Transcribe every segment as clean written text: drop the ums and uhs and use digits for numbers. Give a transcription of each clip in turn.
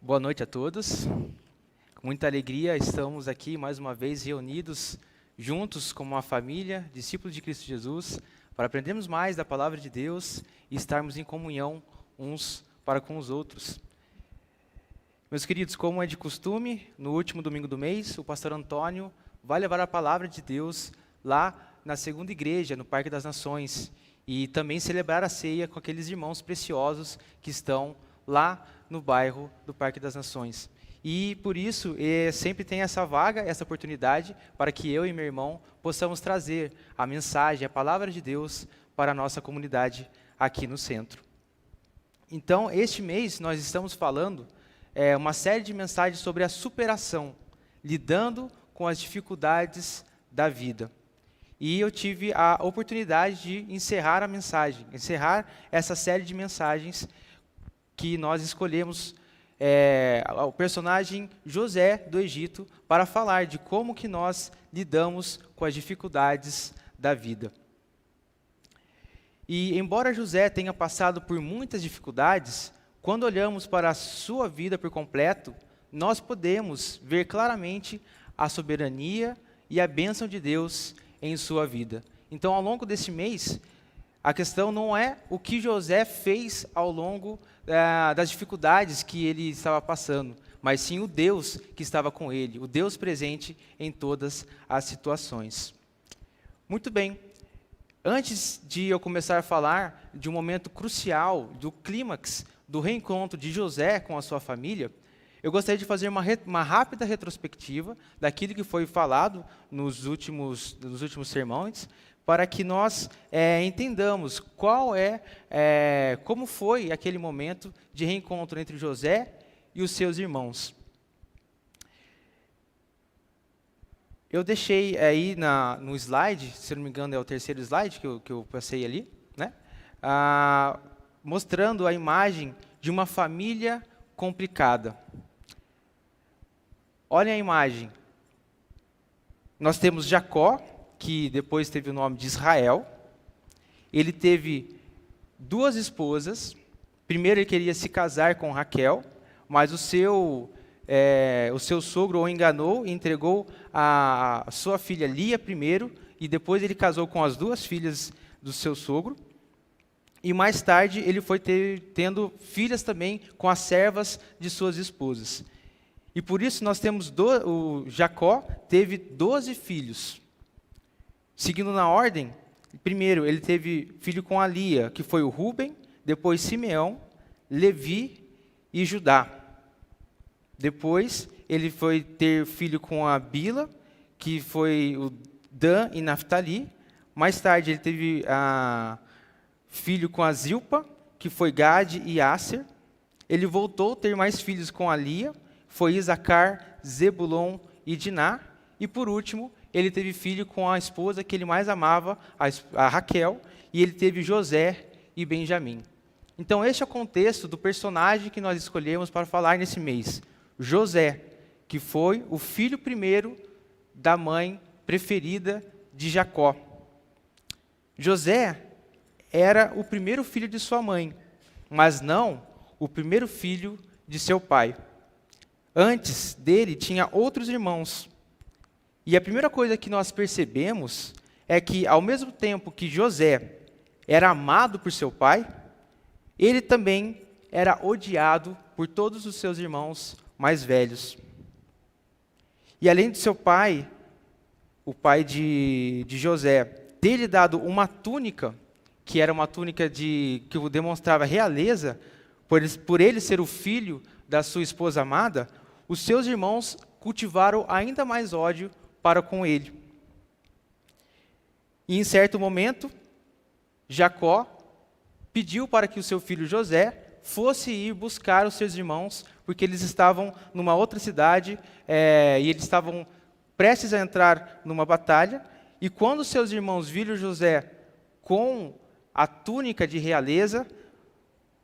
Boa noite a todos. Com muita alegria estamos aqui mais uma vez reunidos juntos como uma família, discípulos de Cristo Jesus, para aprendermos mais da palavra de Deus e estarmos em comunhão uns para com os outros. Meus queridos, como é de costume, no último domingo do mês, o pastor Antônio vai levar a palavra de Deus lá na segunda igreja, no Parque das Nações, e também celebrar a ceia com aqueles irmãos preciosos que estão lá no bairro do Parque das Nações. E por isso, sempre tem essa vaga, essa oportunidade, para que eu e meu irmão possamos trazer a mensagem, a palavra de Deus para a nossa comunidade aqui no centro. Então, este mês nós estamos falando uma série de mensagens sobre a superação, lidando com as dificuldades da vida. E eu tive a oportunidade de encerrar a mensagem, encerrar essa série de mensagens que nós escolhemos o personagem José do Egito para falar de como que nós lidamos com as dificuldades da vida. E embora José tenha passado por muitas dificuldades, quando olhamos para a sua vida por completo, nós podemos ver claramente a soberania e a bênção de Deus em sua vida. Então, ao longo desse mês, a questão não é o que José fez ao longo das dificuldades que ele estava passando, mas sim o Deus que estava com ele, o Deus presente em todas as situações. Muito bem, antes de eu começar a falar de um momento crucial, do clímax, do reencontro de José com a sua família, eu gostaria de fazer uma rápida retrospectiva daquilo que foi falado nos últimos sermões, para que nós entendamos como foi aquele momento de reencontro entre José e os seus irmãos. Eu deixei aí no slide, se não me engano é o terceiro slide que eu passei ali, né? Mostrando a imagem de uma família complicada. Olhem a imagem. Nós temos Jacó, que depois teve o nome de Israel. Ele teve duas esposas. Primeiro ele queria se casar com Raquel, mas o seu sogro o enganou e entregou a sua filha Lia primeiro, e depois ele casou com as duas filhas do seu sogro. E mais tarde ele foi tendo filhas também com as servas de suas esposas. E por isso nós temos o Jacó teve 12 filhos. Seguindo na ordem, primeiro ele teve filho com a Lia, que foi o Rúben, depois Simeão, Levi e Judá. Depois ele foi ter filho com a Bila, que foi o Dan e Naftali. Mais tarde ele teve filho com a Zilpa, que foi Gade e Asser. Ele voltou a ter mais filhos com a Lia, foi Isacar, Zebulon e Diná. E por último, ele teve filho com a esposa que ele mais amava, a Raquel, e ele teve José e Benjamim. Então, este é o contexto do personagem que nós escolhemos para falar nesse mês. José, que foi o filho primeiro da mãe preferida de Jacó. José era o primeiro filho de sua mãe, mas não o primeiro filho de seu pai. Antes dele, tinha outros irmãos. E a primeira coisa que nós percebemos é que, ao mesmo tempo que José era amado por seu pai, ele também era odiado por todos os seus irmãos mais velhos. E além de seu pai, o pai de José, ter lhe dado uma túnica, que era uma túnica que demonstrava realeza, por ele ser o filho da sua esposa amada, os seus irmãos cultivaram ainda mais ódio para com ele. E em certo momento, Jacó pediu para que o seu filho José fosse ir buscar os seus irmãos, porque eles estavam numa outra cidade e eles estavam prestes a entrar numa batalha. E quando os seus irmãos viram José com a túnica de realeza,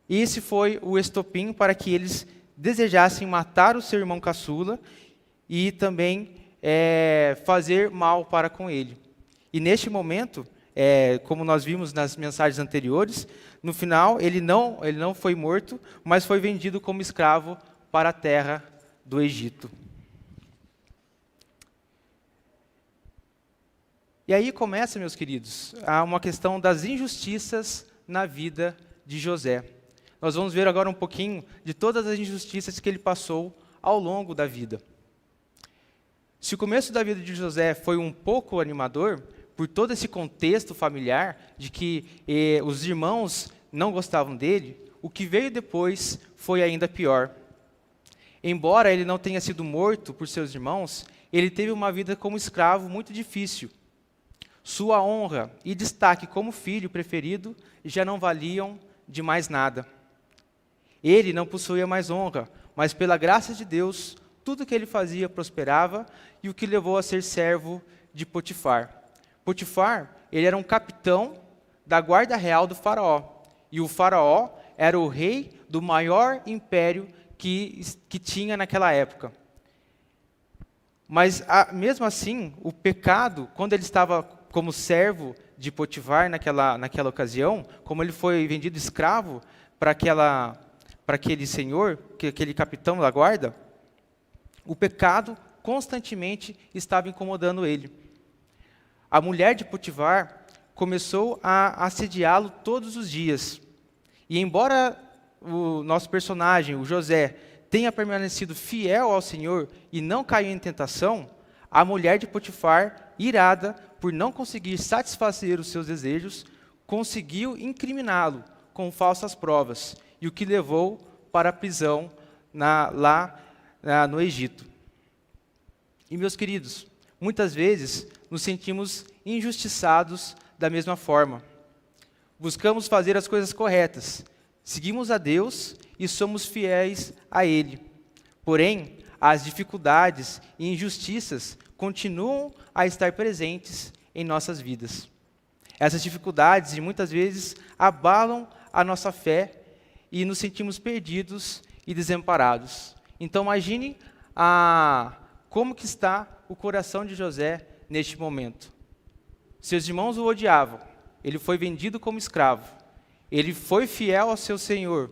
esse foi o estopim para que eles desejassem matar o seu irmão caçula e também fazer mal para com ele. E neste momento, como nós vimos nas mensagens anteriores, no final ele não foi morto, mas foi vendido como escravo para a terra do Egito. E aí começa, meus queridos, uma questão das injustiças na vida de José. Nós vamos ver agora um pouquinho de todas as injustiças que ele passou ao longo da vida. Se o começo da vida de José foi um pouco animador, por todo esse contexto familiar, de que os irmãos não gostavam dele, o que veio depois foi ainda pior. Embora ele não tenha sido morto por seus irmãos, ele teve uma vida como escravo muito difícil. Sua honra e destaque como filho preferido já não valiam de mais nada. Ele não possuía mais honra, mas pela graça de Deus, tudo que ele fazia prosperava, e o que levou a ser servo de Potifar. Potifar, ele era um capitão da guarda real do faraó, e o faraó era o rei do maior império que tinha naquela época. Mas, mesmo assim, o pecado, quando ele estava como servo de Potifar naquela ocasião, como ele foi vendido escravo para aquele senhor, aquele capitão da guarda, o pecado constantemente estava incomodando ele. A mulher de Potifar começou a assediá-lo todos os dias. E embora o nosso personagem, o José, tenha permanecido fiel ao Senhor e não caiu em tentação, a mulher de Potifar, irada por não conseguir satisfazer os seus desejos, conseguiu incriminá-lo com falsas provas, e o que levou para a prisão lá no Egito. E, meus queridos, muitas vezes nos sentimos injustiçados da mesma forma. Buscamos fazer as coisas corretas, seguimos a Deus e somos fiéis a Ele. Porém, as dificuldades e injustiças continuam a estar presentes em nossas vidas. Essas dificuldades, muitas vezes, abalam a nossa fé e nos sentimos perdidos e desamparados. Então, imagine como que está o coração de José neste momento. Seus irmãos o odiavam, ele foi vendido como escravo, ele foi fiel ao seu Senhor.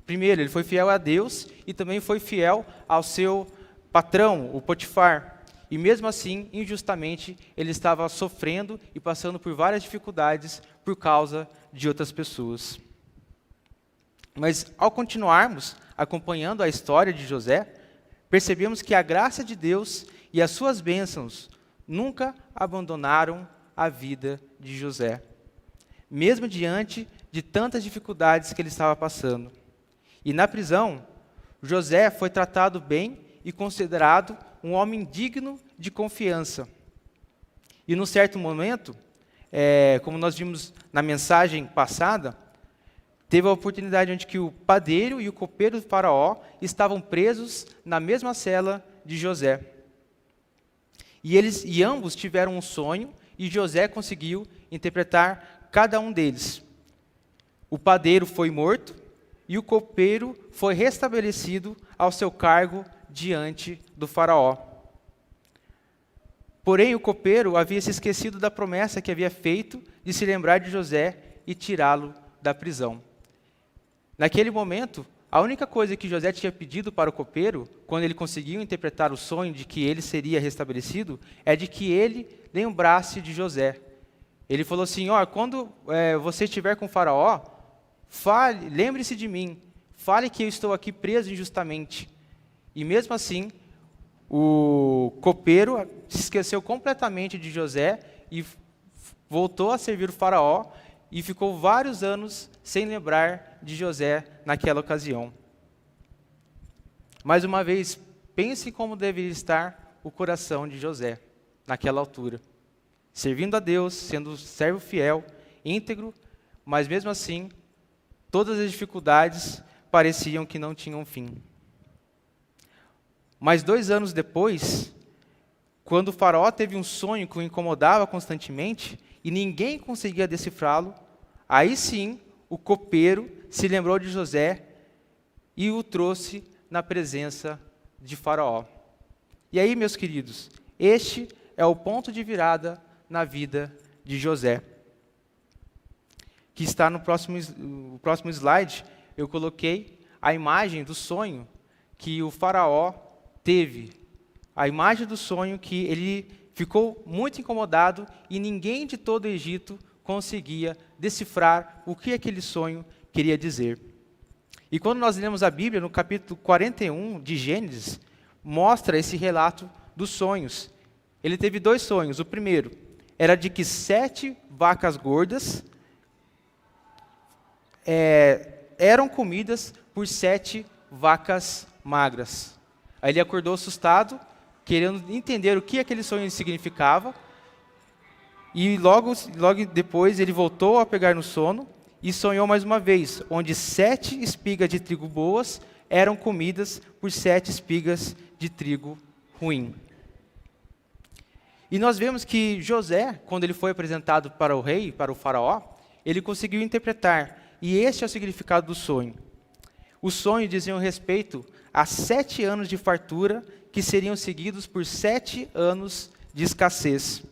Primeiro, ele foi fiel a Deus e também foi fiel ao seu patrão, o Potifar. E mesmo assim, injustamente, ele estava sofrendo e passando por várias dificuldades por causa de outras pessoas. Mas ao continuarmos acompanhando a história de José, percebemos que a graça de Deus e as suas bênçãos nunca abandonaram a vida de José, mesmo diante de tantas dificuldades que ele estava passando. E na prisão, José foi tratado bem e considerado um homem digno de confiança. E num certo momento, como nós vimos na mensagem passada, teve a oportunidade onde que o padeiro e o copeiro do faraó estavam presos na mesma cela de José. E ambos tiveram um sonho, e José conseguiu interpretar cada um deles. O padeiro foi morto, e o copeiro foi restabelecido ao seu cargo diante do faraó. Porém, o copeiro havia se esquecido da promessa que havia feito de se lembrar de José e tirá-lo da prisão. Naquele momento, a única coisa que José tinha pedido para o copeiro, quando ele conseguiu interpretar o sonho de que ele seria restabelecido, é de que ele lembrasse de José. Ele falou assim, quando você estiver com o faraó, lembre-se de mim, fale que eu estou aqui preso injustamente. E mesmo assim, o copeiro se esqueceu completamente de José e voltou a servir o faraó e ficou vários anos sem lembrar de José naquela ocasião. Mais uma vez, pense como deveria estar o coração de José naquela altura. Servindo a Deus, sendo servo fiel, íntegro, mas mesmo assim, todas as dificuldades pareciam que não tinham fim. Mas 2 anos depois, quando o faraó teve um sonho que o incomodava constantemente e ninguém conseguia decifrá-lo, aí sim o copeiro se lembrou de José e o trouxe na presença de Faraó. E aí, meus queridos, este é o ponto de virada na vida de José, que está no próximo slide. Eu coloquei a imagem do sonho que o faraó teve a imagem do sonho, que ele ficou muito incomodado e ninguém de todo o Egito conseguia decifrar o que aquele sonho queria dizer. E quando nós lemos a Bíblia, no capítulo 41 de Gênesis, mostra esse relato dos sonhos. Ele teve 2 sonhos. O primeiro era de que 7 vacas gordas eram comidas por 7 vacas magras. Aí ele acordou assustado, querendo entender o que aquele sonho significava, e logo depois ele voltou a pegar no sono e sonhou mais uma vez, onde 7 espigas de trigo boas eram comidas por 7 espigas de trigo ruim. E nós vemos que José, quando ele foi apresentado para o rei, para o faraó, ele conseguiu interpretar, e este é o significado do sonho. O sonho dizia respeito a 7 anos de fartura que seriam seguidos por 7 anos de escassez.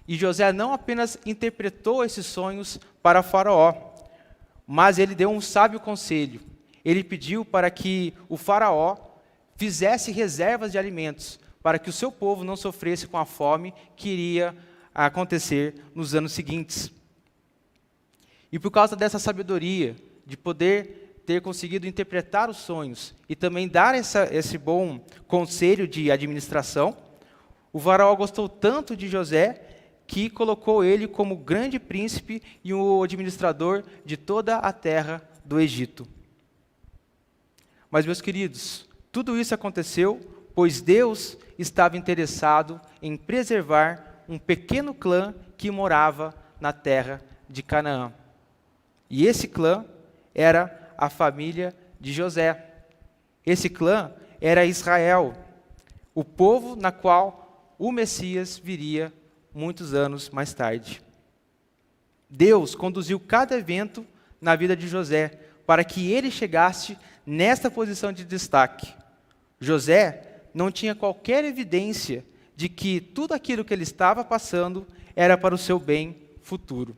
E José não apenas interpretou esses sonhos para Faraó, mas ele deu um sábio conselho. Ele pediu para que o Faraó fizesse reservas de alimentos, para que o seu povo não sofresse com a fome que iria acontecer nos anos seguintes. E por causa dessa sabedoria, de poder ter conseguido interpretar os sonhos e também dar esse bom conselho de administração, o faraó gostou tanto de José que colocou ele como grande príncipe e o administrador de toda a terra do Egito. Mas, meus queridos, tudo isso aconteceu pois Deus estava interessado em preservar um pequeno clã que morava na terra de Canaã. E esse clã era a família de José. Esse clã era Israel, o povo na qual o Messias viria muitos anos mais tarde. Deus conduziu cada evento na vida de José para que ele chegasse nesta posição de destaque. José não tinha qualquer evidência de que tudo aquilo que ele estava passando era para o seu bem futuro.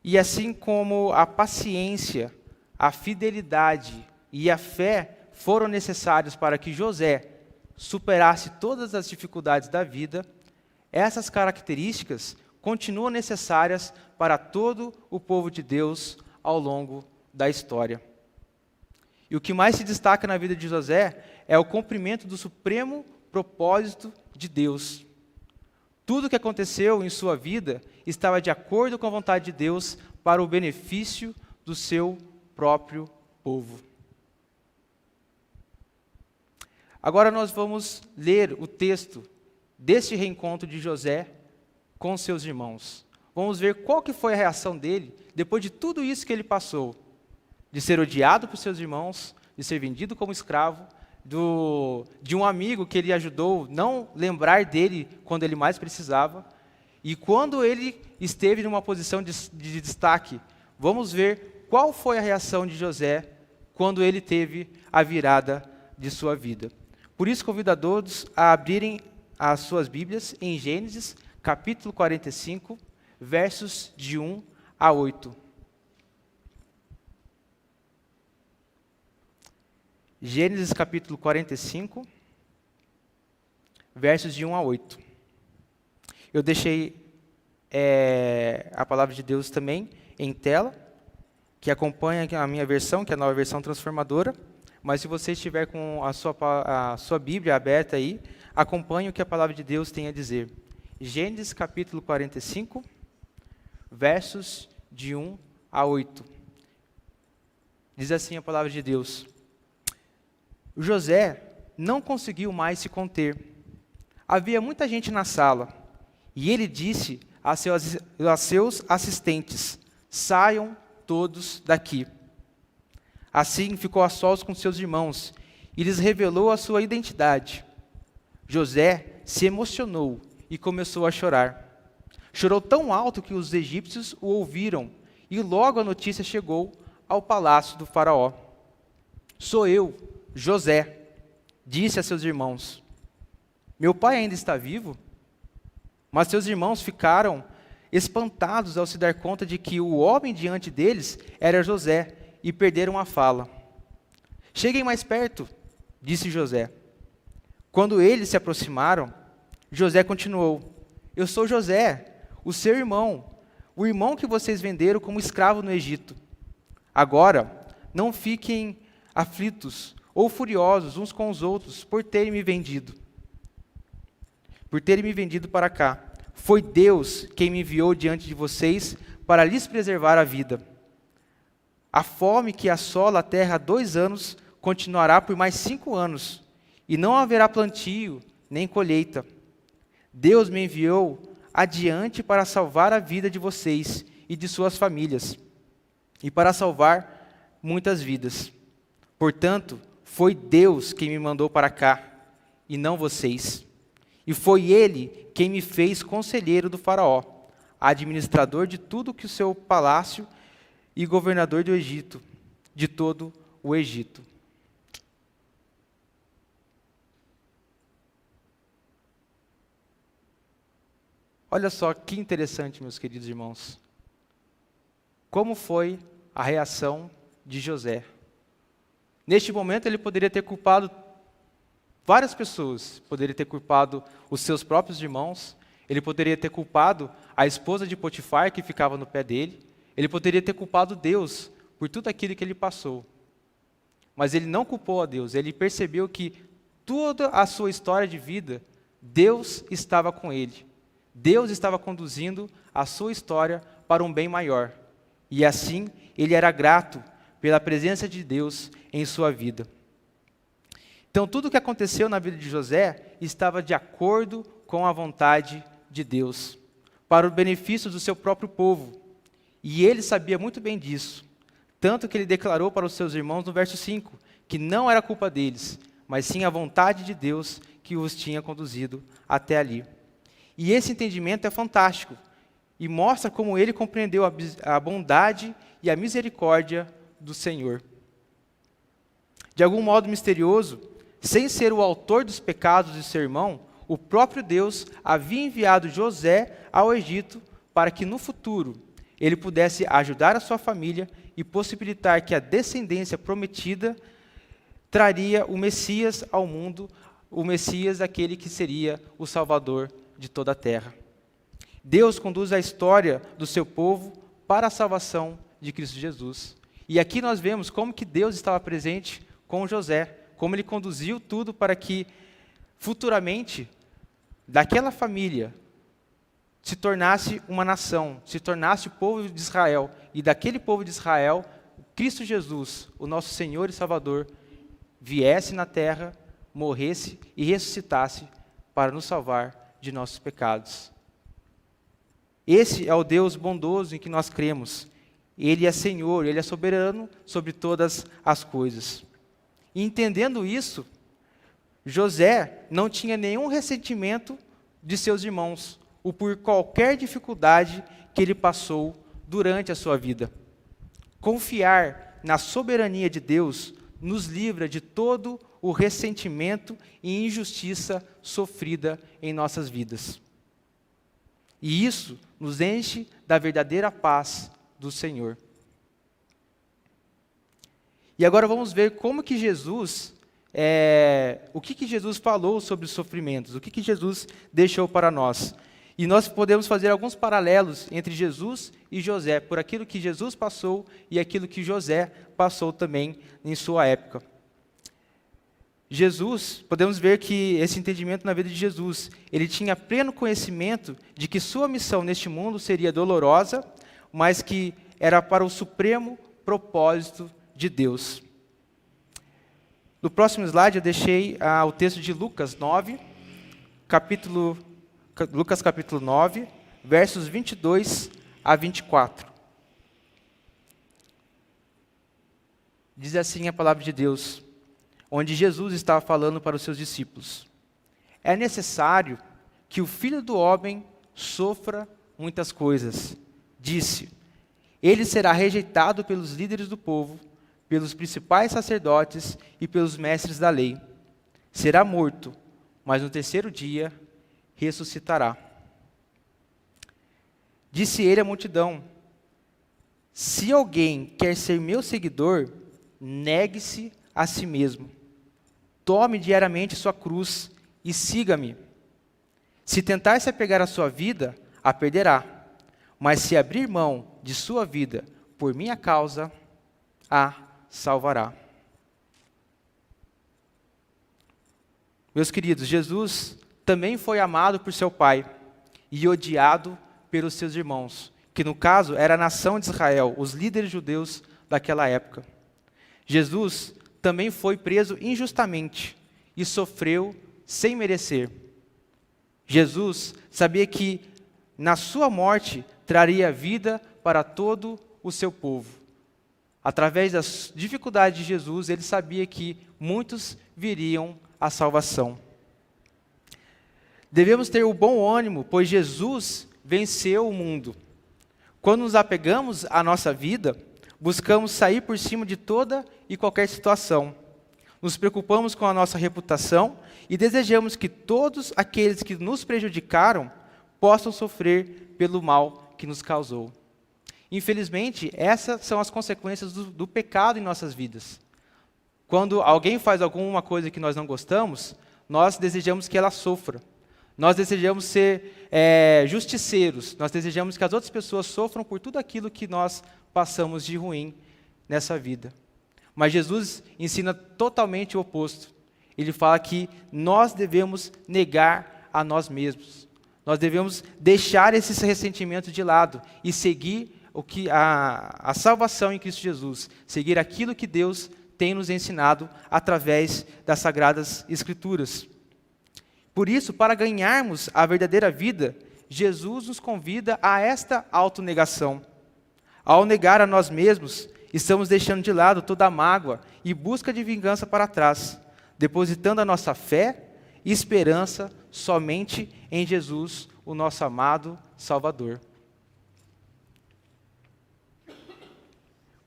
E assim como a paciência, a fidelidade e a fé foram necessários para que José superasse todas as dificuldades da vida, essas características continuam necessárias para todo o povo de Deus ao longo da história. E o que mais se destaca na vida de José é o cumprimento do supremo propósito de Deus. Tudo o que aconteceu em sua vida estava de acordo com a vontade de Deus para o benefício do seu próprio povo. Agora nós vamos ler o texto deste reencontro de José com seus irmãos. Vamos ver qual que foi a reação dele depois de tudo isso que ele passou. De ser odiado por seus irmãos, de ser vendido como escravo, de um amigo que ele ajudou não lembrar dele quando ele mais precisava. E quando ele esteve numa posição de destaque, vamos ver qual foi a reação de José quando ele teve a virada de sua vida. Por isso, convido a todos a abrirem as suas Bíblias em Gênesis, capítulo 45, versos de 1 a 8. Gênesis capítulo 45, versos de 1 a 8. Eu deixei a palavra de Deus também em tela, que acompanha a minha versão, que é a nova versão transformadora, mas se você estiver com a sua Bíblia aberta aí, acompanhe o que a palavra de Deus tem a dizer. Gênesis capítulo 45, versos de 1 a 8. Diz assim a palavra de Deus: José não conseguiu mais se conter. Havia muita gente na sala, e ele disse a seus assistentes: saiam todos daqui. Assim ficou a sós com seus irmãos, e lhes revelou a sua identidade. José se emocionou e começou a chorar. Chorou tão alto que os egípcios o ouviram, e logo a notícia chegou ao palácio do faraó. Sou eu, José, disse a seus irmãos. Meu pai ainda está vivo? Mas seus irmãos ficaram espantados ao se dar conta de que o homem diante deles era José, e perderam a fala. Cheguem mais perto, disse José. Quando eles se aproximaram, José continuou: Eu sou José, o seu irmão, o irmão que vocês venderam como escravo no Egito. Agora, não fiquem aflitos ou furiosos uns com os outros por terem me vendido para cá. Foi Deus quem me enviou diante de vocês para lhes preservar a vida. A fome que assola a terra há 2 anos continuará por mais 5 anos, e não haverá plantio nem colheita. Deus me enviou adiante para salvar a vida de vocês e de suas famílias, e para salvar muitas vidas. Portanto, foi Deus quem me mandou para cá, e não vocês. E foi Ele quem me fez conselheiro do faraó, administrador de tudo que o seu palácio e governador do Egito, de todo o Egito. Olha só que interessante, meus queridos irmãos. Como foi a reação de José? Neste momento, ele poderia ter culpado várias pessoas. Poderia ter culpado os seus próprios irmãos. Ele poderia ter culpado a esposa de Potifar, que ficava no pé dele. Ele poderia ter culpado Deus por tudo aquilo que ele passou. Mas ele não culpou a Deus. Ele percebeu que toda a sua história de vida, Deus estava com ele. Deus estava conduzindo a sua história para um bem maior. E assim, ele era grato pela presença de Deus em sua vida. Então, tudo o que aconteceu na vida de José estava de acordo com a vontade de Deus, para o benefício do seu próprio povo. E ele sabia muito bem disso, tanto que ele declarou para os seus irmãos no verso 5, que não era culpa deles, mas sim a vontade de Deus que os tinha conduzido até ali. E esse entendimento é fantástico, e mostra como ele compreendeu a bondade e a misericórdia do Senhor. De algum modo misterioso, sem ser o autor dos pecados de seu irmão, o próprio Deus havia enviado José ao Egito para que no futuro ele pudesse ajudar a sua família e possibilitar que a descendência prometida traria o Messias ao mundo, o Messias, aquele que seria o Salvador de toda a terra. Deus conduz a história do seu povo para a salvação de Cristo Jesus. E aqui nós vemos como que Deus estava presente com José, como ele conduziu tudo para que futuramente daquela família se tornasse uma nação, se tornasse o povo de Israel, e daquele povo de Israel, Cristo Jesus, o nosso Senhor e Salvador, viesse na terra, morresse e ressuscitasse para nos salvar de nossos pecados. Esse é o Deus bondoso em que nós cremos. Ele é Senhor, Ele é soberano sobre todas as coisas. E entendendo isso, José não tinha nenhum ressentimento de seus irmãos, ou por qualquer dificuldade que ele passou durante a sua vida. Confiar na soberania de Deus nos livra de todo o ressentimento e injustiça sofrida em nossas vidas. E isso nos enche da verdadeira paz do Senhor. E agora vamos ver como que Jesus, o que Jesus falou sobre os sofrimentos, o que Jesus deixou para nós. E nós podemos fazer alguns paralelos entre Jesus e José, por aquilo que Jesus passou e aquilo que José passou também em sua época. Jesus, podemos ver que esse entendimento na vida de Jesus, ele tinha pleno conhecimento de que sua missão neste mundo seria dolorosa, mas que era para o supremo propósito de Deus. No próximo slide eu deixei o texto de Lucas 9, capítulo 9, versos 22 a 24. Diz assim a palavra de Deus, onde Jesus estava falando para os seus discípulos: é necessário que o Filho do Homem sofra muitas coisas. Disse: ele será rejeitado pelos líderes do povo, pelos principais sacerdotes e pelos mestres da lei. Será morto, mas no terceiro dia ressuscitará. Disse ele à multidão: Se alguém quer ser meu seguidor, negue-se a si mesmo. Tome diariamente sua cruz e siga-me. Se tentar se apegar à sua vida, a perderá. Mas se abrir mão de sua vida por minha causa, a salvará. Meus queridos, Jesus também foi amado por seu Pai e odiado pelos seus irmãos, que no caso era a nação de Israel, os líderes judeus daquela época. Jesus também foi preso injustamente e sofreu sem merecer. Jesus sabia que na sua morte traria vida para todo o seu povo. Através das dificuldades de Jesus, ele sabia que muitos viriam à salvação. Devemos ter o bom ânimo, pois Jesus venceu o mundo. Quando nos apegamos à nossa vida, buscamos sair por cima de toda e qualquer situação. Nos preocupamos com a nossa reputação e desejamos que todos aqueles que nos prejudicaram possam sofrer pelo mal que nos causou. Infelizmente, essas são as consequências do pecado em nossas vidas. Quando alguém faz alguma coisa que nós não gostamos, nós desejamos que ela sofra. Nós desejamos ser justiceiros. Nós desejamos que as outras pessoas sofram por tudo aquilo que nós passamos de ruim nessa vida. Mas Jesus ensina totalmente o oposto. Ele fala que nós devemos negar a nós mesmos. Nós devemos deixar esses ressentimentos de lado e seguir a salvação em Cristo Jesus. Seguir aquilo que Deus tem nos ensinado através das Sagradas Escrituras. Por isso, para ganharmos a verdadeira vida, Jesus nos convida a esta autonegação. Ao negar a nós mesmos, estamos deixando de lado toda a mágoa e busca de vingança para trás, depositando a nossa fé e esperança somente em Jesus, o nosso amado Salvador.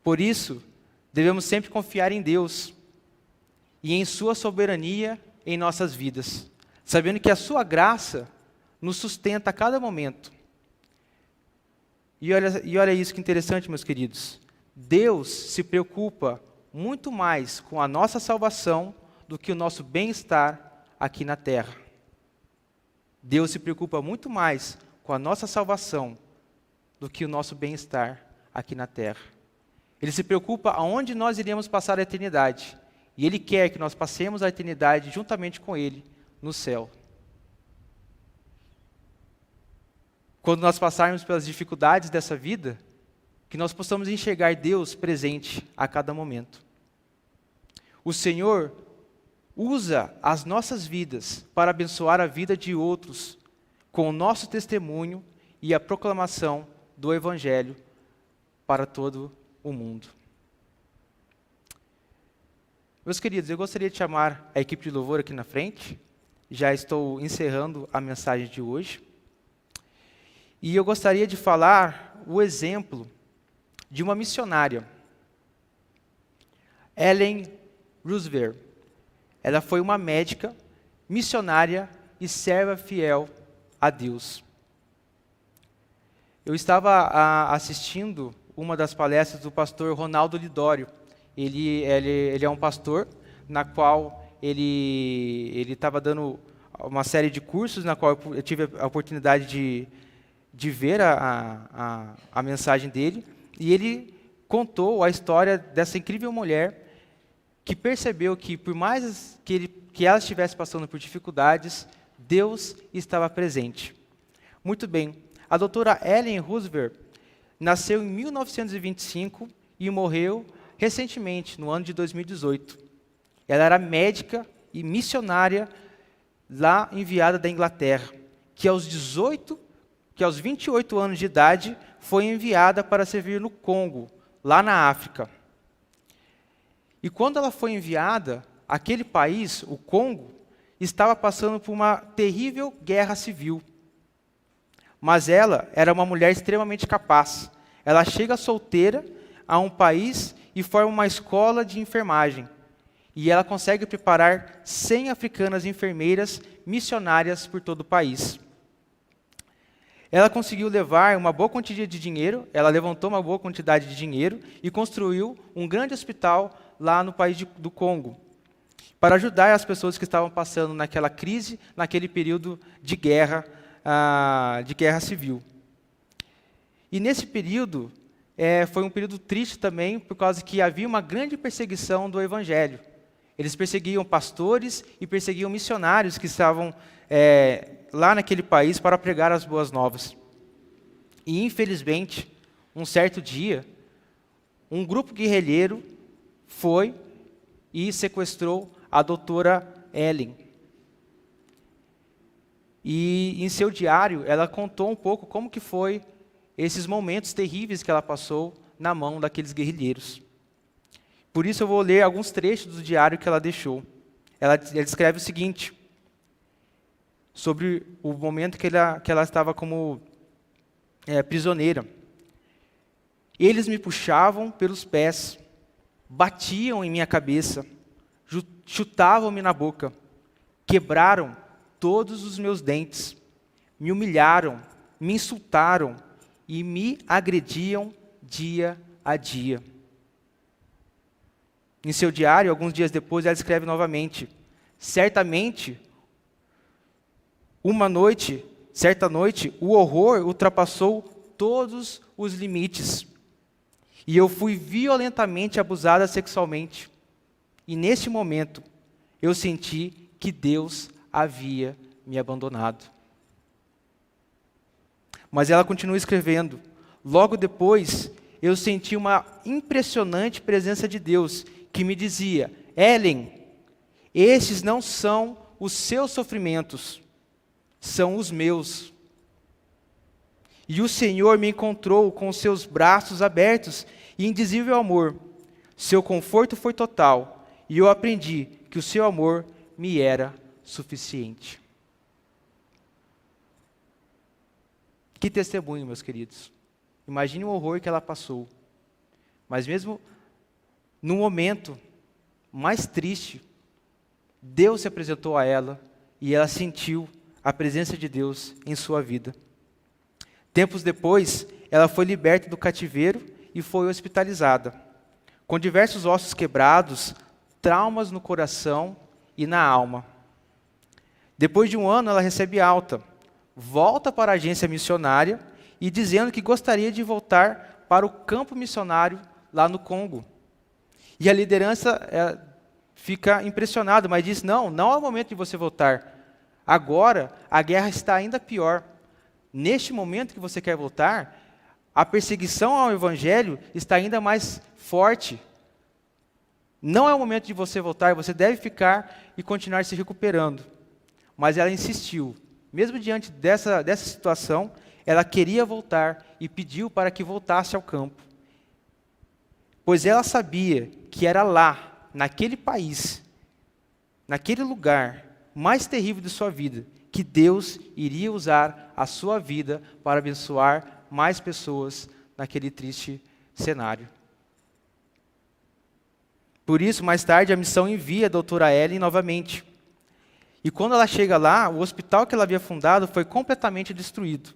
Por isso, devemos sempre confiar em Deus e em sua soberania em nossas vidas, sabendo que a sua graça nos sustenta a cada momento. E olha isso que interessante, meus queridos. Deus se preocupa muito mais com a nossa salvação do que o nosso bem-estar aqui na terra. Deus se preocupa muito mais com a nossa salvação do que o nosso bem-estar aqui na terra. Ele se preocupa aonde nós iremos passar a eternidade. E Ele quer que nós passemos a eternidade juntamente com Ele no céu. Quando nós passarmos pelas dificuldades dessa vida, que nós possamos enxergar Deus presente a cada momento. O Senhor usa as nossas vidas para abençoar a vida de outros com o nosso testemunho e a proclamação do Evangelho para todo o mundo. Meus queridos, eu gostaria de chamar a equipe de louvor aqui na frente. Já estou encerrando a mensagem de hoje. E eu gostaria de falar o exemplo de uma missionária, Ellen Roosevelt. Ela foi uma médica, missionária e serva fiel a Deus. Eu estava assistindo uma das palestras do pastor Ronaldo Lidório. Ele é um pastor, na qual ele estava dando uma série de cursos, na qual eu tive a oportunidade de ver a mensagem dele, e ele contou a história dessa incrível mulher que percebeu que, por mais que ela estivesse passando por dificuldades, Deus estava presente. Muito bem, a doutora Ellen Roosevelt nasceu em 1925 e morreu recentemente, no ano de 2018. Ela era médica e missionária lá enviada da Inglaterra, que aos 28 anos de idade foi enviada para servir no Congo, lá na África. E quando ela foi enviada, aquele país, o Congo, estava passando por uma terrível guerra civil. Mas ela era uma mulher extremamente capaz. Ela chega solteira a um país e forma uma escola de enfermagem. E ela consegue preparar 100 africanas enfermeiras missionárias por todo o país. ela conseguiu levar uma boa quantia de dinheiro, ela levantou uma boa quantidade de dinheiro e construiu um grande hospital lá no país do Congo, para ajudar as pessoas que estavam passando naquela crise, naquele período de guerra civil. E nesse período, foi um período triste também, por causa que havia uma grande perseguição do Evangelho. Eles perseguiam pastores e perseguiam missionários que estavam lá naquele país para pregar as boas novas. E, infelizmente, um certo dia, um grupo guerrilheiro foi e sequestrou a doutora Ellen. E em seu diário, ela contou um pouco como que foi esses momentos terríveis que ela passou na mão daqueles guerrilheiros. Por isso eu vou ler alguns trechos do diário que ela deixou. Ela descreve o seguinte, sobre o momento que ela estava como prisioneira. Eles me puxavam pelos pés, batiam em minha cabeça, chutavam-me na boca, quebraram todos os meus dentes, me humilharam, me insultaram e me agrediam dia a dia. Em seu diário, alguns dias depois, ela escreve novamente: certamente, certa noite, o horror ultrapassou todos os limites. E eu fui violentamente abusada sexualmente. E neste momento, eu senti que Deus havia me abandonado. Mas ela continua escrevendo: logo depois, eu senti uma impressionante presença de Deus, que me dizia: Ellen, estes não são os seus sofrimentos, são os meus. E o Senhor me encontrou com os seus braços abertos e indizível amor. Seu conforto foi total, e eu aprendi que o seu amor me era suficiente. Que testemunho, meus queridos. Imagine o horror que ela passou. Mas mesmo no momento mais triste, Deus se apresentou a ela e ela sentiu a presença de Deus em sua vida. Tempos depois, ela foi liberta do cativeiro e foi hospitalizada, com diversos ossos quebrados, traumas no coração e na alma. Depois de um ano, ela recebe alta, volta para a agência missionária e dizendo que gostaria de voltar para o campo missionário lá no Congo. E a liderança fica impressionada, mas diz: não é o momento de você voltar. Agora, a guerra está ainda pior. Neste momento que você quer voltar, a perseguição ao Evangelho está ainda mais forte. Não é o momento de você voltar, você deve ficar e continuar se recuperando. Mas ela insistiu. Mesmo diante dessa situação, ela queria voltar e pediu para que voltasse ao campo. Pois ela sabia que era lá, naquele país, naquele lugar mais terrível de sua vida, que Deus iria usar a sua vida para abençoar mais pessoas naquele triste cenário. Por isso, mais tarde, a missão envia a doutora Ellen novamente. E quando ela chega lá, o hospital que ela havia fundado foi completamente destruído.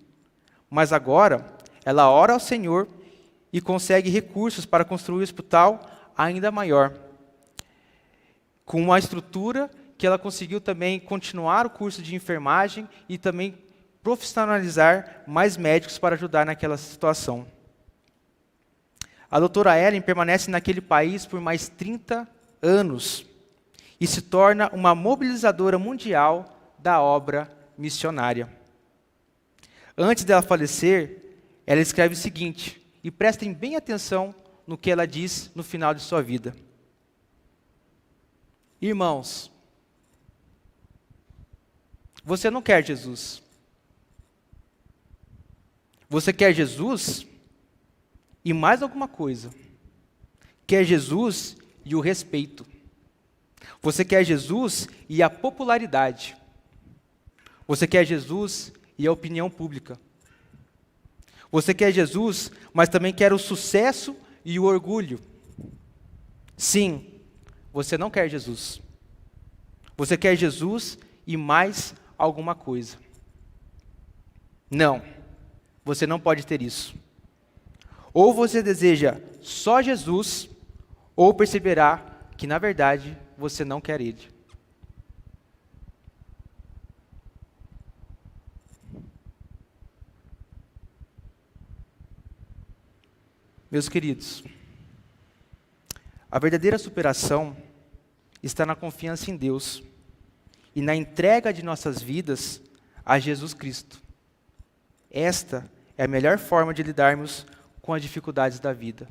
Mas agora, ela ora ao Senhor e consegue recursos para construir um hospital ainda maior, com uma estrutura que ela conseguiu também continuar o curso de enfermagem e também profissionalizar mais médicos para ajudar naquela situação. A doutora Ellen permanece naquele país por mais 30 anos e se torna uma mobilizadora mundial da obra missionária. Antes dela falecer, ela escreve o seguinte, e prestem bem atenção no que ela diz no final de sua vida. Irmãos, você não quer Jesus. Você quer Jesus e mais alguma coisa. Quer Jesus e o respeito. Você quer Jesus e a popularidade. Você quer Jesus e a opinião pública. Você quer Jesus, mas também quer o sucesso e o orgulho. Sim, você não quer Jesus. Você quer Jesus e mais alguma coisa. Não, Você não pode ter isso. Ou você deseja só Jesus, ou perceberá que, na verdade, você não quer Ele. Meus queridos, a verdadeira superação está na confiança em Deus e na entrega de nossas vidas a Jesus Cristo. Esta é a melhor forma de lidarmos com as dificuldades da vida.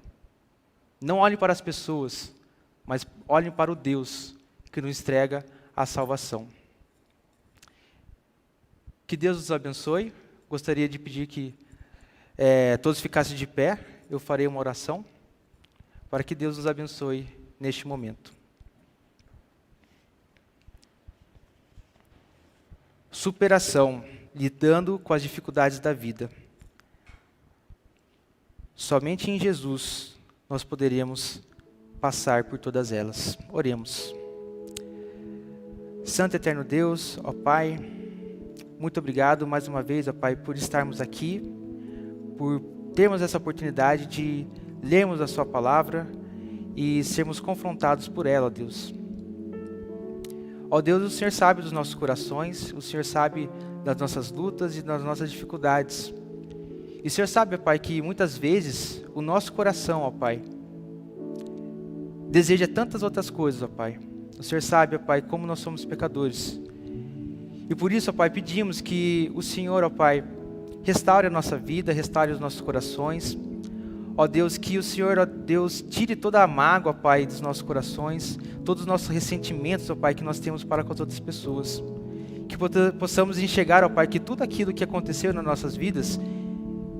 Não olhem para as pessoas, mas olhem para o Deus que nos entrega a salvação. Que Deus nos abençoe. Gostaria de pedir que todos ficassem de pé. Eu farei uma oração para que Deus nos abençoe neste momento. Superação, lidando com as dificuldades da vida. Somente em Jesus nós poderemos passar por todas elas. Oremos. Santo e eterno Deus, ó Pai, muito obrigado mais uma vez, ó Pai, por estarmos aqui, por termos essa oportunidade de lermos a Sua palavra e sermos confrontados por ela, ó Deus. Ó Deus, o Senhor sabe dos nossos corações, o Senhor sabe das nossas lutas e das nossas dificuldades. E o Senhor sabe, ó Pai, que muitas vezes o nosso coração, ó Pai, deseja tantas outras coisas, ó Pai. O Senhor sabe, ó Pai, como nós somos pecadores. E por isso, ó Pai, pedimos que o Senhor, ó Pai, restaure a nossa vida, restaure os nossos corações. Ó Deus, que o Senhor, ó Deus, tire toda a mágoa, ó Pai, dos nossos corações, todos os nossos ressentimentos, ó Pai, que nós temos para com as outras pessoas. Que possamos enxergar, ó Pai, que tudo aquilo que aconteceu nas nossas vidas,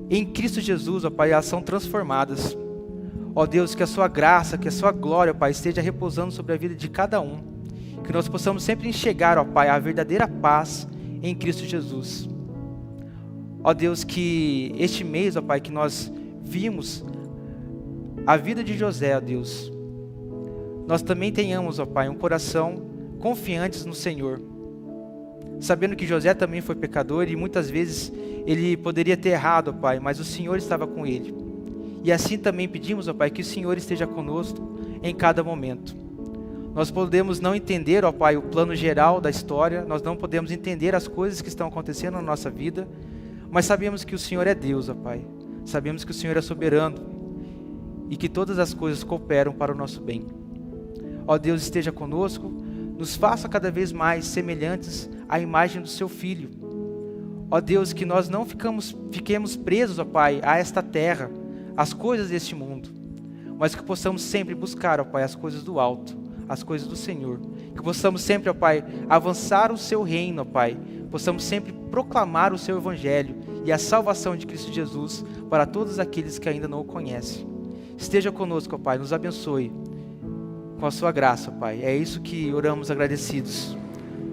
em Cristo Jesus, ó Pai, elas são transformadas. Ó Deus, que a Sua graça, que a Sua glória, ó Pai, esteja repousando sobre a vida de cada um. Que nós possamos sempre enxergar, ó Pai, a verdadeira paz em Cristo Jesus. Ó Deus, que este mês, ó Pai, que nós vimos a vida de José, ó Deus, nós também tenhamos, ó Pai, um coração confiantes no Senhor. Sabendo que José também foi pecador e muitas vezes ele poderia ter errado, ó Pai, mas o Senhor estava com ele. E assim também pedimos, ó Pai, que o Senhor esteja conosco em cada momento. Nós podemos não entender, ó Pai, o plano geral da história, nós não podemos entender as coisas que estão acontecendo na nossa vida, mas sabemos que o Senhor é Deus, ó Pai. Sabemos que o Senhor é soberano e que todas as coisas cooperam para o nosso bem. Ó Deus, esteja conosco, nos faça cada vez mais semelhantes à imagem do Seu Filho. Ó Deus, que nós não fiquemos presos, ó Pai, a esta terra, às coisas deste mundo, mas que possamos sempre buscar, ó Pai, as coisas do alto, as coisas do Senhor. Que possamos sempre, ó Pai, avançar o Seu reino, ó Pai. Possamos sempre proclamar o Seu Evangelho e a salvação de Cristo Jesus para todos aqueles que ainda não o conhecem. Esteja conosco, ó Pai, nos abençoe com a Sua graça, ó Pai. É isso que oramos agradecidos.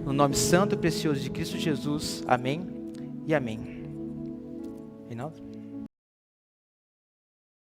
No nome santo e precioso de Cristo Jesus. Amém e amém. Reinaldo?